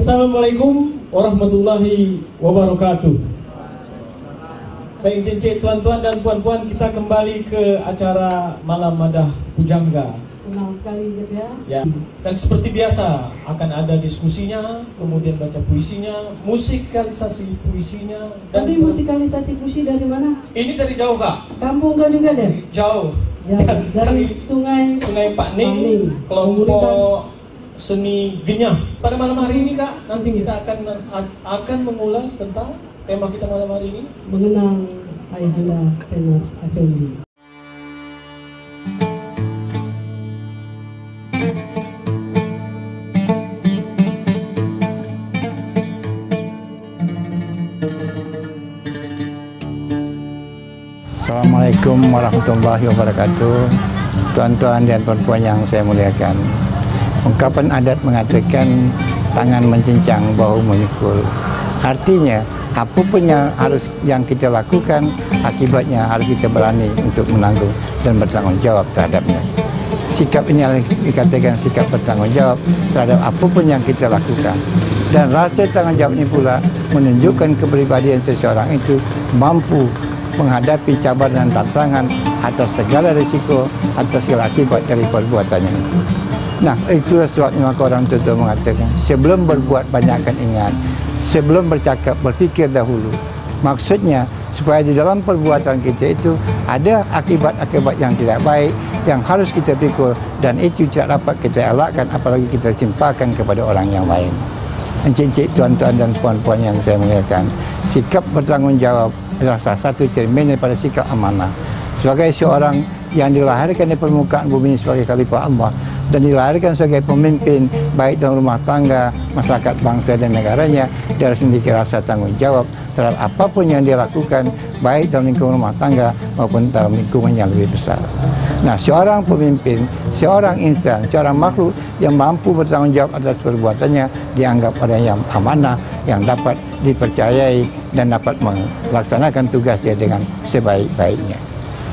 Assalamualaikum warahmatullahi wabarakatuh. Baik cincin tuan-tuan dan puan-puan, kita kembali ke acara Malam Madah Pujangga. Senang sekali Jeb ya. Dan seperti biasa akan ada diskusinya, kemudian baca puisinya, musikalisasi puisinya. Dan tadi musikalisasi puisi dari mana? Ini dari jauh Kak. Kampung kau juga deh? Jauh. Dari Sungai Pak Ning, kelompok seni Genyah. Pada malam hari ini Kak, nanti kita akan mengulas tentang tema kita malam hari ini, mengenang Ayahanda Tenas Effendi. Assalamualaikum warahmatullahi wabarakatuh. Tuan-tuan dan puan-puan yang saya muliakan, ungkapan adat mengatakan tangan mencincang, bahu memikul. Artinya apapun yang kita lakukan, akibatnya harus kita berani untuk menanggung dan bertanggung jawab terhadapnya. Sikap ini dikatakan sikap bertanggung jawab terhadap apapun yang kita lakukan. Dan rasa tanggung jawab ini pula menunjukkan kepribadian seseorang itu mampu menghadapi cabaran dan tantangan atas segala risiko, atas segala akibat dari perbuatannya itu. Nah, itulah sebabnya maka orang tua mengatakan, sebelum berbuat banyakkan ingat, sebelum bercakap berfikir dahulu. Maksudnya supaya di dalam perbuatan kita itu ada akibat-akibat yang tidak baik yang harus kita pikul, dan itu tidak dapat kita elakkan apalagi kita timpakan kepada orang yang lain. Encik-encik, tuan-tuan dan puan-puan yang saya muliakan, sikap bertanggung jawab adalah salah satu cermin daripada sikap amanah. Sebagai seorang yang dilahirkan di permukaan bumi sebagai khalifah Allah dan dilahirkan sebagai pemimpin baik dalam rumah tangga, masyarakat bangsa dan negaranya, dia harus memiliki rasa tanggung jawab terhadap apapun yang dia lakukan, baik dalam lingkungan rumah tangga maupun dalam lingkungan yang lebih besar. Nah, seorang pemimpin, seorang insan, seorang makhluk yang mampu bertanggung jawab atas perbuatannya dianggap orang yang amanah, yang dapat dipercayai dan dapat melaksanakan tugasnya dengan sebaik-baiknya.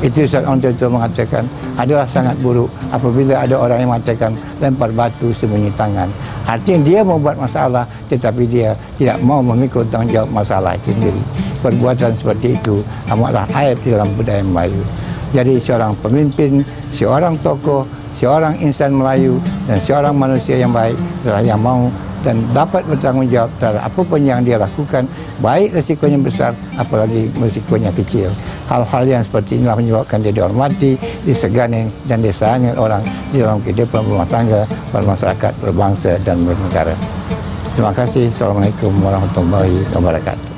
Itu orang tua mengatakan adalah sangat buruk apabila ada orang yang mengatakan lempar batu sembunyi tangan. Artinya dia membuat masalah tetapi dia tidak mau memikul tanggung jawab masalah itu sendiri. Perbuatan seperti itu amatlah aib di dalam budaya Melayu. Jadi seorang pemimpin, seorang tokoh, seorang insan Melayu dan seorang manusia yang baik adalah yang mau dan dapat bertanggung jawab terhadap apapun yang dia lakukan, baik risikonya besar apalagi risikonya kecil. Hal-hal yang seperti inilah menyebabkan dia dihormati, disegani dan disayangi orang di dalam kehidupan rumah tangga, bermasyarakat, berbangsa dan bernegara. Terima kasih. Assalamualaikum warahmatullahi wabarakatuh.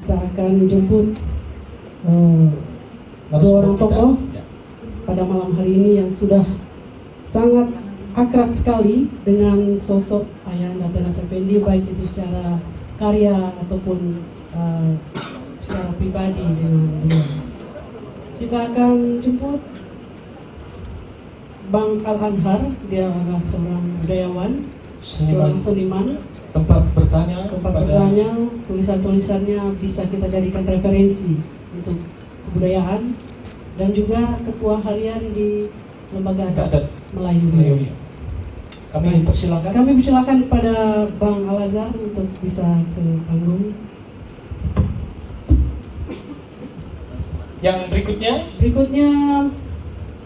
Kita akan jemput dua orang tokoh pada malam hari ini yang sudah sangat akrab sekali dengan sosok Ayahanda Tenas Effendi, baik itu secara karya ataupun secara pribadi dengan beliau. Kita akan jemput Bang Al-Azhar, dia adalah seorang budayawan, seorang seniman. Tempat bertanya, tulisan-tulisannya bisa kita jadikan referensi untuk kebudayaan, dan juga ketua harian di Lembaga Adat Melayu. Kami persilakan pada Bang Al-Azhar untuk bisa ke panggung. Yang berikutnya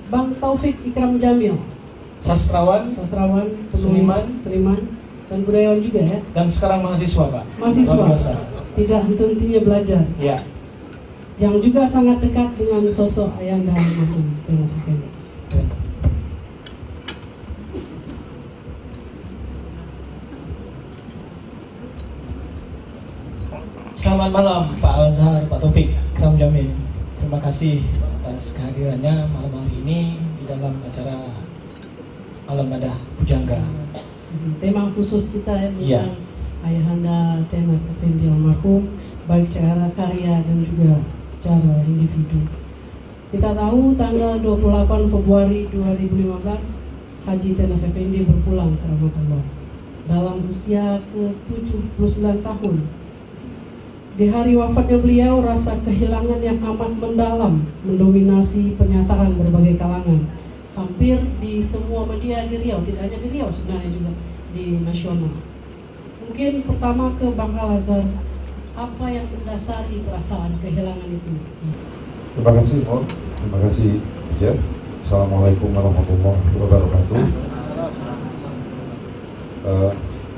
Bang Taufik Ikram Jamil, sastrawan, seniman dan budayawan juga ya. Dan sekarang mahasiswa Pak. Mahasiswa. Tidak henti-hentinya belajar. Ya. Yang juga sangat dekat dengan sosok Ayahanda Tenas Effendi. Selamat malam Pak Al-Azhar, Pak Taufik Ikram Jamil. Terima kasih atas kehadirannya malam hari ini di dalam acara Malam Madah Pujangga. Tema khusus kita ya, Ayahanda Tenas Effendi almarhum, baik secara karya dan juga secara individu. Kita tahu tanggal 28 Februari 2015 Haji Tenas Effendi berpulang ke rahmatullah dalam usia ke-79 tahun. Di hari wafatnya beliau, rasa kehilangan yang amat mendalam mendominasi pernyataan berbagai kalangan, hampir di semua media di Riau, tidak hanya di Riau sebenarnya juga di nasional. Mungkin pertama ke Bang Al-Azhar, apa yang mendasari perasaan kehilangan itu? Terima kasih, Mo. Terima kasih, Jeff. Assalamualaikum warahmatullahi wabarakatuh.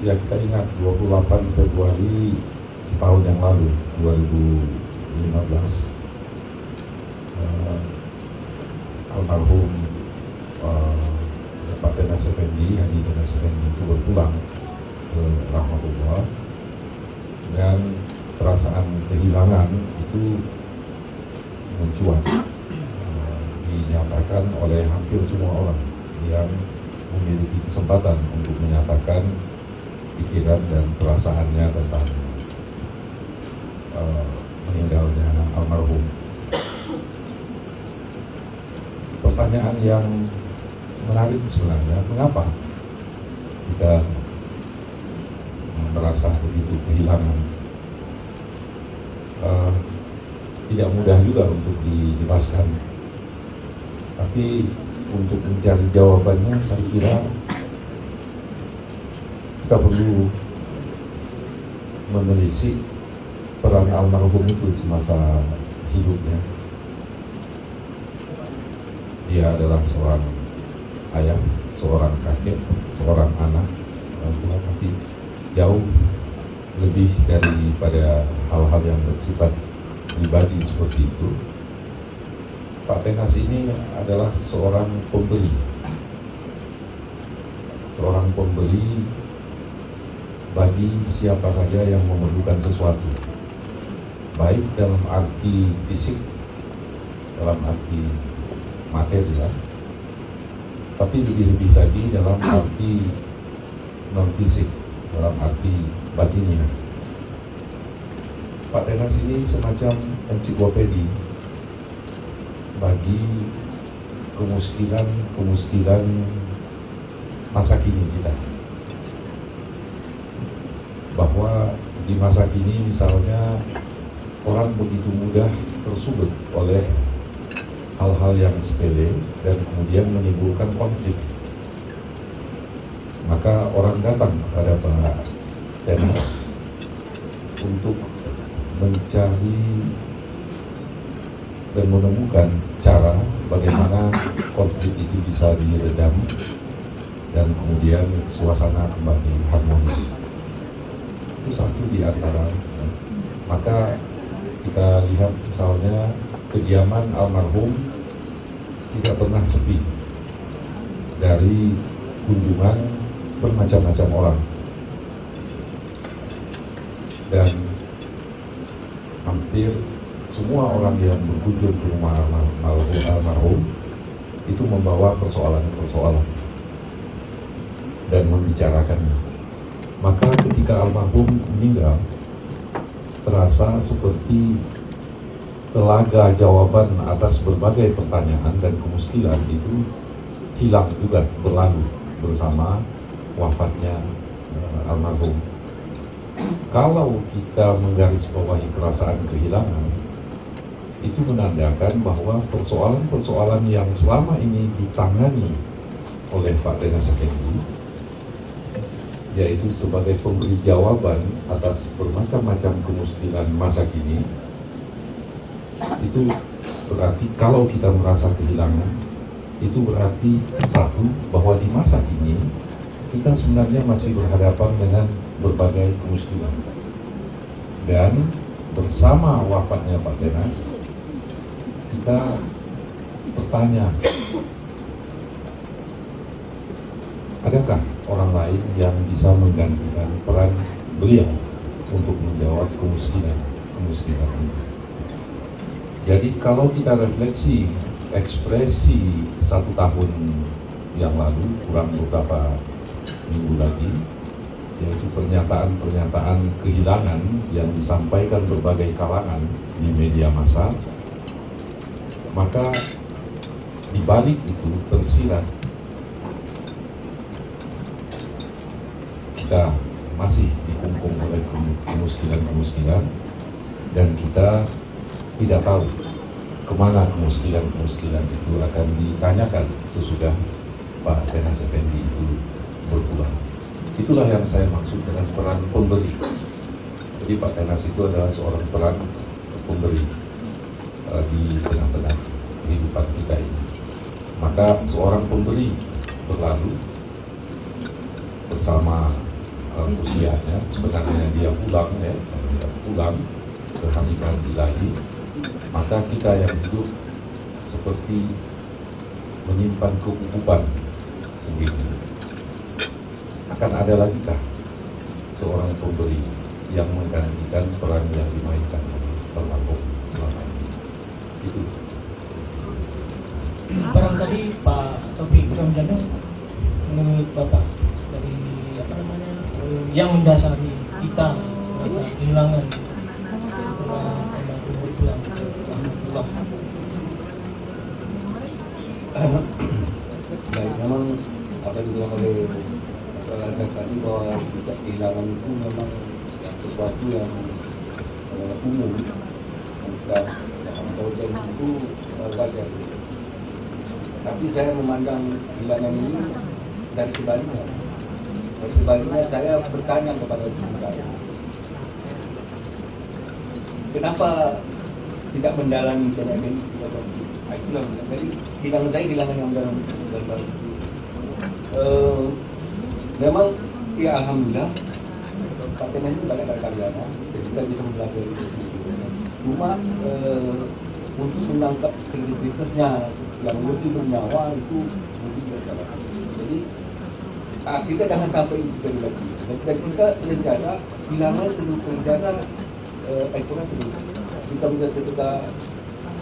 Ya, kita ingat 28 Februari setahun yang lalu, 2015, almarhum Pak Tenas Effendi, Haji Tenas Effendi itu berpulang ke rahmatullah, dan perasaan kehilangan itu mencuat, dinyatakan oleh hampir semua orang yang memiliki kesempatan untuk menyatakan pikiran dan perasaannya tentang meninggalnya almarhum. Pertanyaan yang menarik sebenarnya, mengapa kita merasa begitu kehilangan? Tidak mudah juga untuk dijelaskan, tapi untuk mencari jawabannya saya kira kita perlu menelisik peran almarhum itu semasa hidupnya. Dia adalah seorang ayah, seorang kakek, seorang anak, orang tua, tapi jauh lebih daripada hal-hal yang bersifat pribadi seperti itu. Pak Tenas ini adalah seorang pemberi bagi siapa saja yang memerlukan sesuatu, baik dalam arti fisik, dalam arti material, tapi lebih-lebih lagi dalam arti non-fisik, dalam arti batinnya. Pak Tenas ini semacam ensiklopedi bagi kemuskilan masa kini kita. Bahwa di masa kini misalnya orang begitu mudah tersudut oleh hal-hal yang sepele dan kemudian menimbulkan konflik. Maka orang datang kepada Pak Tenas untuk mencari dan menemukan cara bagaimana konflik itu bisa diredam dan kemudian suasana kembali harmonis. Itu satu di antara. Maka kita lihat misalnya kediaman almarhum tidak pernah sepi dari kunjungan bermacam-macam orang, dan hampir semua orang yang berkunjung ke rumah almarhum itu membawa persoalan-persoalan dan membicarakannya. Maka ketika almarhum meninggal, terasa seperti telaga jawaban atas berbagai pertanyaan dan kemuskilan itu hilang juga, berlalu bersama wafatnya almarhum. Kalau kita menggarisbawahi perasaan kehilangan, itu menandakan bahwa persoalan-persoalan yang selama ini ditangani oleh Pak Tenas Effendi, yaitu sebagai pemberi jawaban atas bermacam-macam kemuskilan masa kini, itu berarti kalau kita merasa kehilangan, itu berarti satu, bahwa di masa kini kita sebenarnya masih berhadapan dengan berbagai kemuskilan. Dan bersama wafatnya Pak Tenas, kita bertanya, adakah orang lain yang bisa menggantikan peran beliau untuk menjawab kemiskinan ini? Jadi kalau kita refleksi ekspresi 1 tahun yang lalu, kurang beberapa minggu lagi, yaitu pernyataan-pernyataan kehilangan yang disampaikan berbagai kalangan di media massa, maka di balik itu tersirat kita masih dikungkung oleh kemiskinan dan kita tidak tahu kemana kemuskilan itu akan ditanyakan sesudah Pak Tenas Effendi itu berpulang. Itulah yang saya maksud dengan peran pemberi. Jadi Pak Tenas itu adalah seorang peran pemberi di tengah-tengah kehidupan kita ini. Maka seorang pemberi berlalu bersama usianya, sebenarnya dia pulang ke hamilan ilahi. Maka kita yang hidup seperti menyimpan kekukuban sendiri. Akan ada lagi kah seorang pemberi yang menggantikan peran yang dimainkan oleh almarhum selama ini? Itu. Barangkali Pak Taufik Ikram Jamil, menurut Bapak, dari yang mendasari kita merasa kehilangan setelah almarhum berpulang ke rahmatullah. Baik, memang apa dibilang oleh saya tadi bahwa kehilangan itu memang sesuatu yang umum, dan kalau itu wajar. Tapi saya memandang kehilangan ini dari sebaliknya. Dari sebaliknya saya bertanya kepada diri saya, kenapa tidak mendalami ini? Itulah, jadi kehilangan yang dalam memang ya alhamdulillah Pak Tenas ini banyak karyanya dan kita bisa mempelajari itu. Cuma untuk menangkap kredibilitasnya yang lebih bernyawa itu mungkin tidak salah. Jadi kita jangan sampai itu lagi. Dan kita senantiasa kehilangan senantiasa kita bisa ketika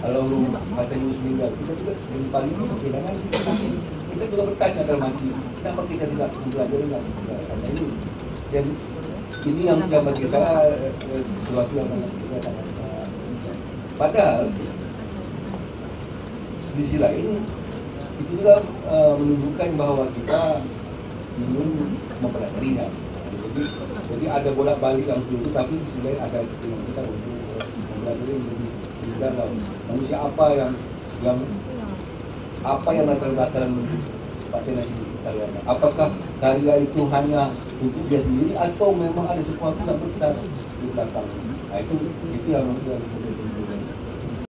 Alhamdulillah masa Yunus meninggal, kita juga dari paling ini kehilangan, tapi kita juga bertanya dalam hati, kenapa kita tidak mempelajari lagi ini? Dan ini yang bagi saya sesuatu yang sangat padahal di sisi lain itu juga menunjukkan bahwa kita ingin mempelajarinya. Jadi ada bolak-balik yang seperti itu, tapi di sisi lain ada keinginan kita untuk mempelajari lebih dalam manusia apa yang latar Pak Tenas itu karyanya. Apakah karya itu hanya untuk dia sendiri atau memang ada sesuatu yang besar di belakang? Nah, itu yang